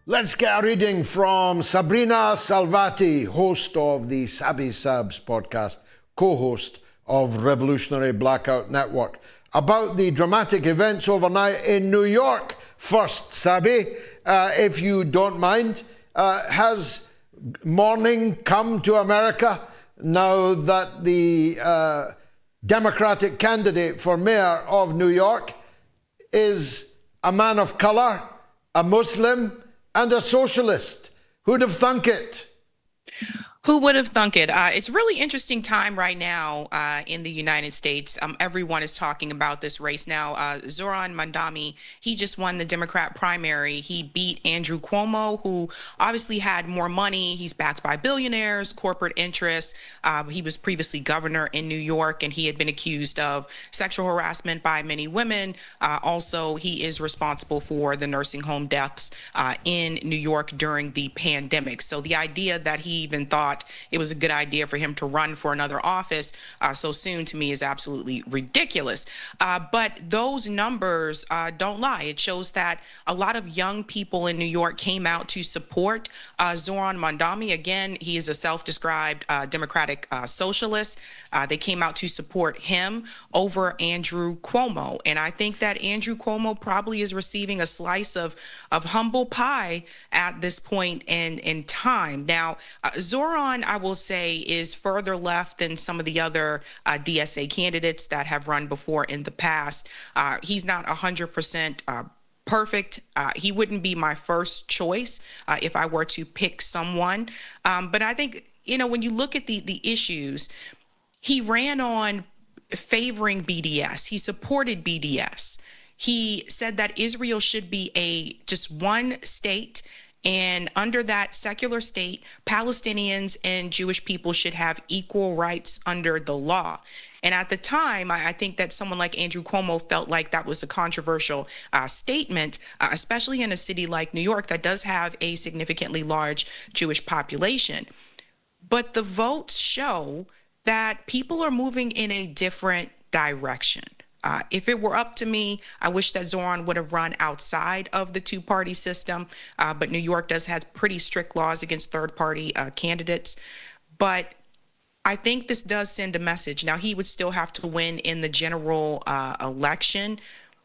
Let's get a reading from Sabrina Salvati, host of the Sabby Sabs podcast, co-host of Revolutionary Blackout Network, about the dramatic events overnight in New York. First, Sabby, if you don't mind, has morning come to America now that the Democratic candidate for mayor of New York is a man of color, a Muslim, and a socialist? Who'd have thunk it? Who would have thunk it? It's a really interesting time right now in the United States. Everyone is talking about this race now. Zohran Mamdani, he just won the Democrat primary. He beat Andrew Cuomo, who obviously had more money. He's backed by billionaires, corporate interests. He was previously governor in New York, and he had been accused of sexual harassment by many women. Also, he is responsible for the nursing home deaths in New York during the pandemic. So the idea that he even thought it was a good idea for him to run for another office so soon, to me, is absolutely ridiculous. But those numbers don't lie. It shows that a lot of young people in New York came out to support Zohran Mamdani. Again, he is a self-described Democratic socialist. They came out to support him over Andrew Cuomo. And I think that Andrew Cuomo probably is receiving a slice of humble pie at this point in time. Now, Zohran, I will say, is further left than some of the other DSA candidates that have run before in the past. He's not 100% perfect. He wouldn't be my first choice if I were to pick someone. But I think, when you look at the issues, he ran on favoring BDS. He supported BDS. He said that Israel should be just one state, and under that secular state, Palestinians and Jewish people should have equal rights under the law. And at the time, I think that someone like Andrew Cuomo felt like that was a controversial statement, especially in a city like New York that does have a significantly large Jewish population. But the votes show that people are moving in a different direction. If it were up to me, I wish that Zohran would have run outside of the two-party system, but New York does have pretty strict laws against third-party candidates. But I think this does send a message. Now, he would still have to win in the general election,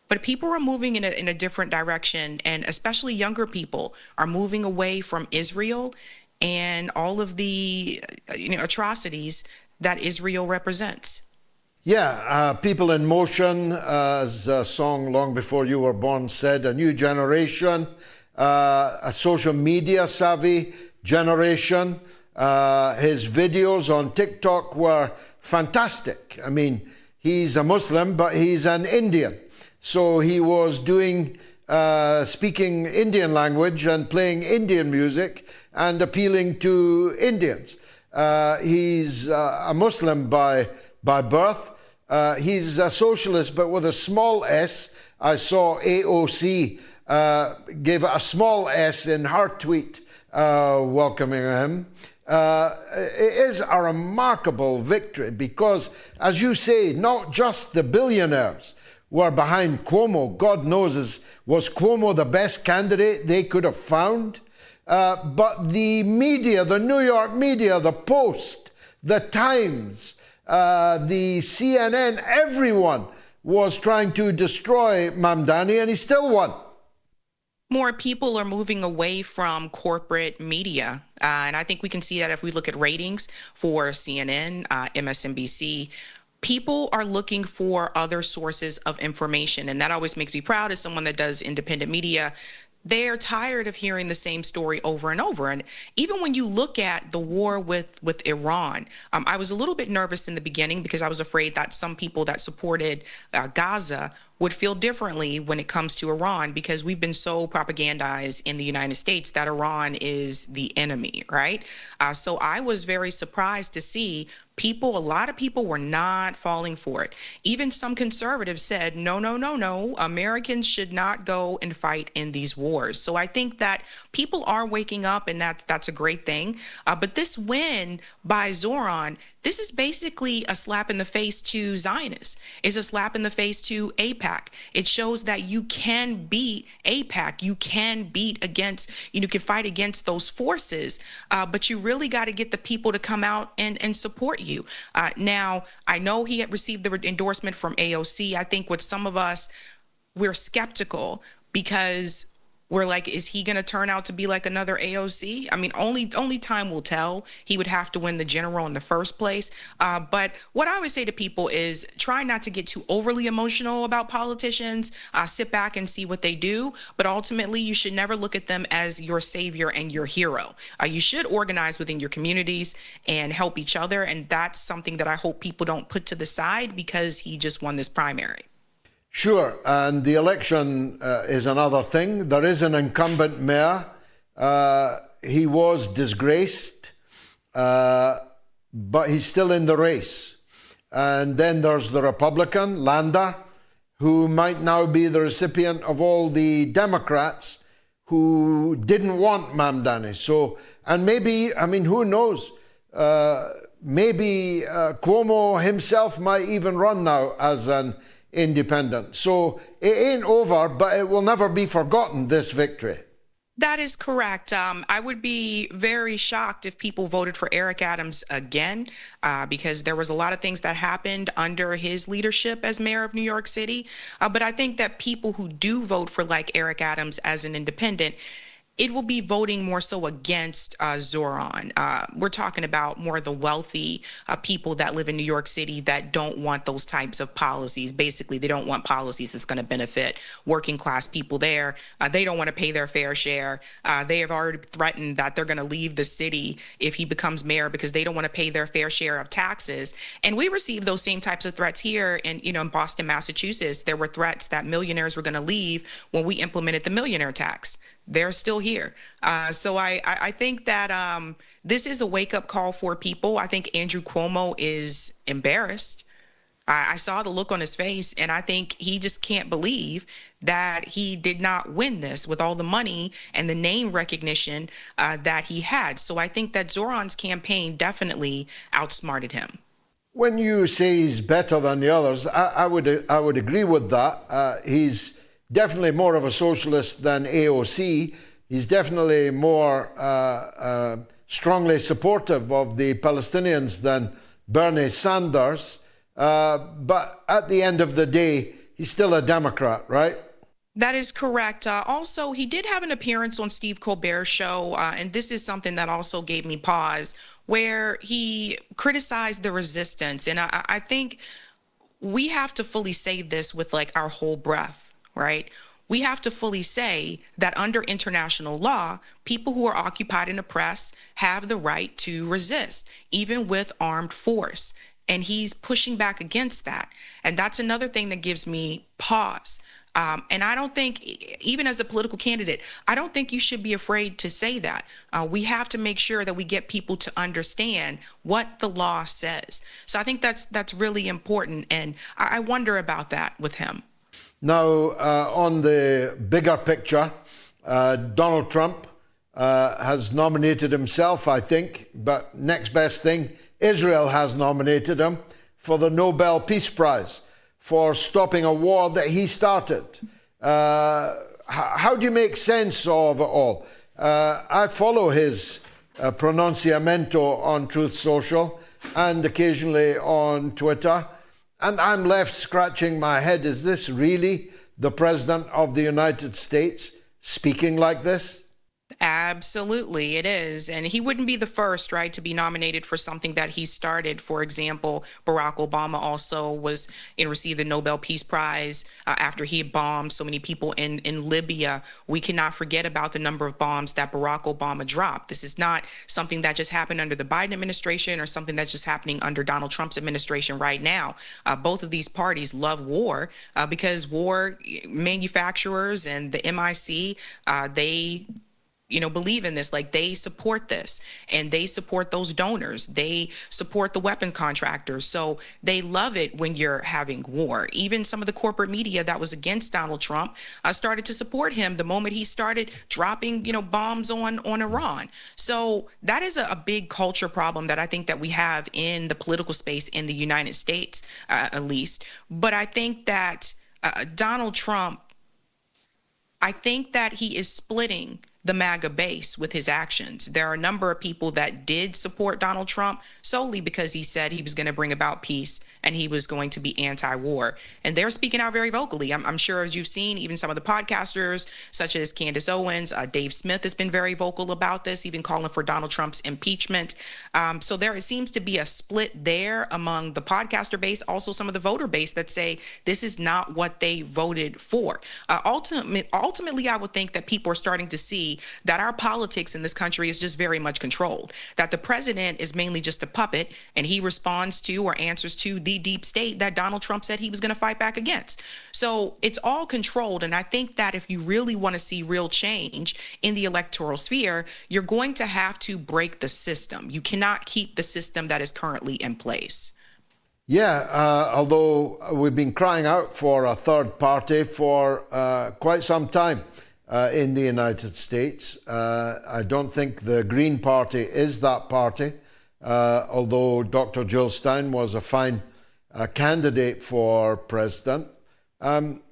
but people are moving in a different direction, and especially younger people are moving away from Israel and all of the atrocities that Israel represents. Yeah, People in Motion, as a song long before you were born said, a new generation, a social media savvy generation. His videos on TikTok were fantastic. I mean, he's a Muslim, but he's an Indian. So he was speaking Indian language and playing Indian music and appealing to Indians. He's a Muslim by birth. He's a socialist, but with a small s. I saw AOC gave it a small s in her tweet welcoming him. It is a remarkable victory because, as you say, not just the billionaires were behind Cuomo. God knows, was Cuomo the best candidate they could have found? But the media, the New York media, the Post, the Times, the CNN, everyone was trying to destroy Mamdani, and he still won. More people are moving away from corporate media. And I think we can see that if we look at ratings for CNN, MSNBC. People are looking for other sources of information. And that always makes me proud as someone that does independent media. They're tired of hearing the same story over and over. And even when you look at the war with Iran, I was a little bit nervous in the beginning because I was afraid that some people that supported Gaza would feel differently when it comes to Iran, because we've been so propagandized in the United States that Iran is the enemy, right? So I was very surprised to see a lot of people were not falling for it. Even some conservatives said, no, no, no, no, Americans should not go and fight in these wars. So I think that people are waking up, and that's a great thing. But this win by Zohran This is basically a slap in the face to Zionists. It's a slap in the face to AIPAC. It shows that you can beat AIPAC. You can beat against, you can fight against those forces, but you really got to get the people to come out and support you. Now, I know he had received the endorsement from AOC. I think with some of us, we're skeptical because we're like, is he going to turn out to be like another AOC? I mean, only time will tell. He would have to win the general in the first place. But what I always say to people is try not to get too overly emotional about politicians. Sit back and see what they do. But ultimately, you should never look at them as your savior and your hero. You should organize within your communities and help each other. And that's something that I hope people don't put to the side because he just won this primary. Sure, and the election is another thing. There is an incumbent mayor. He was disgraced, but he's still in the race. And then there's the Republican, Lander, who might now be the recipient of all the Democrats who didn't want Mamdani. So, and maybe, I mean, who knows? Maybe Cuomo himself might even run now as an independent. So it ain't over, but it will never be forgotten, this victory. That is correct. I would be very shocked if people voted for Eric Adams again, because there was a lot of things that happened under his leadership as mayor of New York City. But I think that people who do vote for like Eric Adams as an independent, it will be voting more so against Zohran. We're talking about more the wealthy people that live in New York City that don't want those types of policies. Basically, they don't want policies that's going to benefit working class people there. They don't want to pay their fair share. They have already threatened that they're going to leave the city if he becomes mayor because they don't want to pay their fair share of taxes. And we received those same types of threats here in Boston, Massachusetts. There were threats that millionaires were going to leave when we implemented the millionaire tax. They're still here. So I think that this is a wake-up call for people. I think Andrew Cuomo is embarrassed. I saw the look on his face, and I think he just can't believe that he did not win this with all the money and the name recognition that he had. So I think that Zohran's campaign definitely outsmarted him. When you say he's better than the others, I would agree with that. He's definitely more of a socialist than AOC. He's definitely more strongly supportive of the Palestinians than Bernie Sanders. But at the end of the day, he's still a Democrat, right? That is correct. Also, he did have an appearance on Steve Colbert's show, and this is something that also gave me pause, where he criticized the resistance. And I think we have to fully say this with like our whole breath. Right? We have to fully say that under international law, people who are occupied and oppressed have the right to resist, even with armed force. And he's pushing back against that. And that's another thing that gives me pause. And I don't think, even as a political candidate, I don't think you should be afraid to say that. We have to make sure that we get people to understand what the law says. So I think that's really important. And I wonder about that with him. Now, on the bigger picture, Donald Trump has nominated himself, I think, but next best thing, Israel has nominated him for the Nobel Peace Prize for stopping a war that he started. How do you make sense of it all? I follow his pronunciamento on Truth Social and occasionally on Twitter. And I'm left scratching my head. Is this really the President of the United States speaking like this? Absolutely, it is. And he wouldn't be the first, right, to be nominated for something that he started. For example, Barack Obama also received the Nobel Peace Prize after he had bombed so many people in Libya. We cannot forget about the number of bombs that Barack Obama dropped. This is not something that just happened under the Biden administration or something that's just happening under Donald Trump's administration right now. Both of these parties love war because war manufacturers and the MIC, they believe in this. Like, they support this, and they support those donors. They support the weapon contractors. So they love it when you're having war. Even some of the corporate media that was against Donald Trump started to support him the moment he started dropping, bombs on Iran. So that is a big culture problem that I think that we have in the political space in the United States, at least. But I think that Donald Trump, I think that he is splitting the MAGA base with his actions. There are a number of people that did support Donald Trump solely because he said he was going to bring about peace and he was going to be anti-war. And they're speaking out very vocally. I'm sure, as you've seen, even some of the podcasters, such as Candace Owens, Dave Smith has been very vocal about this, even calling for Donald Trump's impeachment. So there seems to be a split there among the podcaster base, also some of the voter base that say this is not what they voted for. Ultimately, I would think that people are starting to see that our politics in this country is just very much controlled, that the president is mainly just a puppet, and he responds to or answers to the deep state that Donald Trump said he was going to fight back against. So it's all controlled. And I think that if you really want to see real change in the electoral sphere, you're going to have to break the system. You cannot keep the system that is currently in place. Yeah, although we've been crying out for a third party for quite some time in the United States. I don't think the Green Party is that party, although Dr. Jill Stein was a fine candidate for president.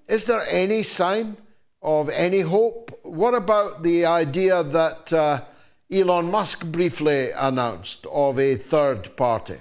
Is there any sign of any hope? What about the idea that Elon Musk briefly announced of a third party,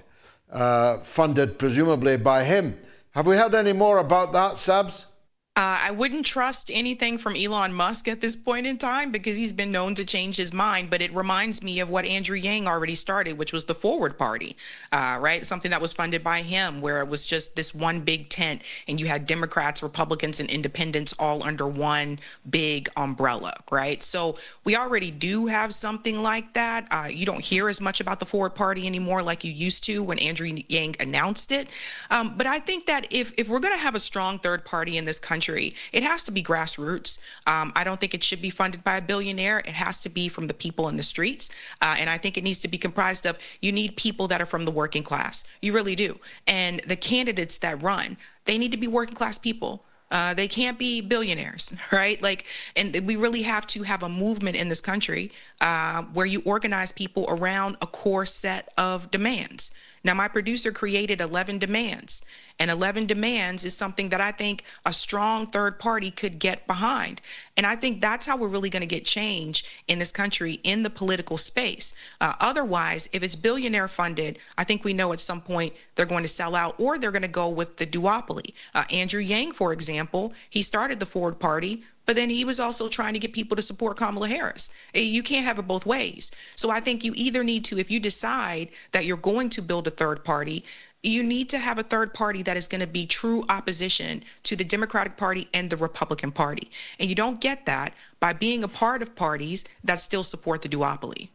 funded presumably by him? Have we heard any more about that, Sabs? I wouldn't trust anything from Elon Musk at this point in time because he's been known to change his mind. But it reminds me of what Andrew Yang already started, which was the Forward Party, right? Something that was funded by him, where it was just this one big tent and you had Democrats, Republicans, and independents all under one big umbrella, right? So we already do have something like that. You don't hear as much about the Forward Party anymore like you used to when Andrew Yang announced it. But I think that if we're going to have a strong third party in this country, it has to be grassroots. I don't think it should be funded by a billionaire. It has to be from the people in the streets. And I think it needs to be comprised of, you need people that are from the working class. You really do. And the candidates that run, they need to be working class people. They can't be billionaires, right? And we really have to have a movement in this country where you organize people around a core set of demands. Now, my producer created 11 demands, and 11 demands is something that I think a strong third party could get behind. And I think that's how we're really going to get change in this country in the political space. Otherwise, if it's billionaire funded, I think we know at some point they're going to sell out, or they're going to go with the duopoly. Andrew Yang, for example, he started the Forward Party, but then he was also trying to get people to support Kamala Harris. You can't have it both ways. So I think you either need to, if you decide that you're going to build a third party, you need to have a third party that is going to be true opposition to the Democratic Party and the Republican Party. And you don't get that by being a part of parties that still support the duopoly.